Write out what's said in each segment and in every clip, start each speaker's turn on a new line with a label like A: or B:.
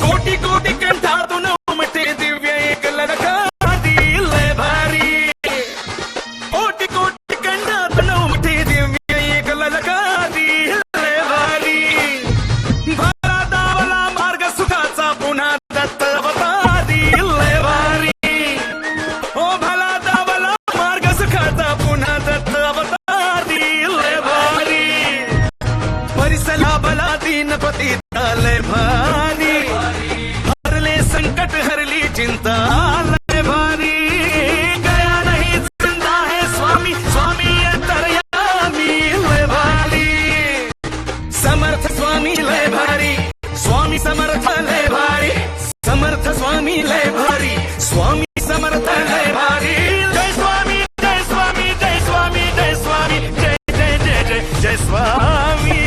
A: कोटी कोटी कंठातून उमटे दिव्य एक ललकारी लय भारी. कोटी कोटी कंठातून उमटे दिव्य एक ललकारी लय भारी. भला दावला मार्ग सुखाचा पुन्हा दत्त अवतारी लय भारी. ओ भला दावला मार्ग सुखाचा पुन्हा दत्त अवतारी लय भारी. परिसला बला दीनपती लय भारी. हरले संकट हरली चिंता लय भारी. गया नहीं जिंदा है स्वामी स्वामी अंतर्यामी लय भारी. समर्थ स्वामी लय भारी. स्वामी समर्थ लय भारी. समर्थ स्वामी लय भारी. स्वामी समर्थ लय भारी. जय स्वामी जय स्वामी जय स्वामी जय स्वामी जय जय जय जय जय स्वामी.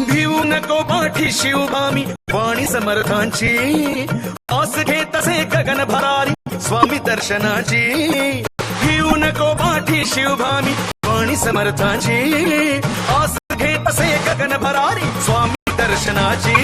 A: भिवू नको पाठी शिवभामी वाणी समर्थांची. आस घे तसे गगन भरारी स्वामी दर्शनाची. भिवू नको पाठी शिवभामी वाणी समर्थांची. आस घे तसे गगन भरारी स्वामी दर्शनाची.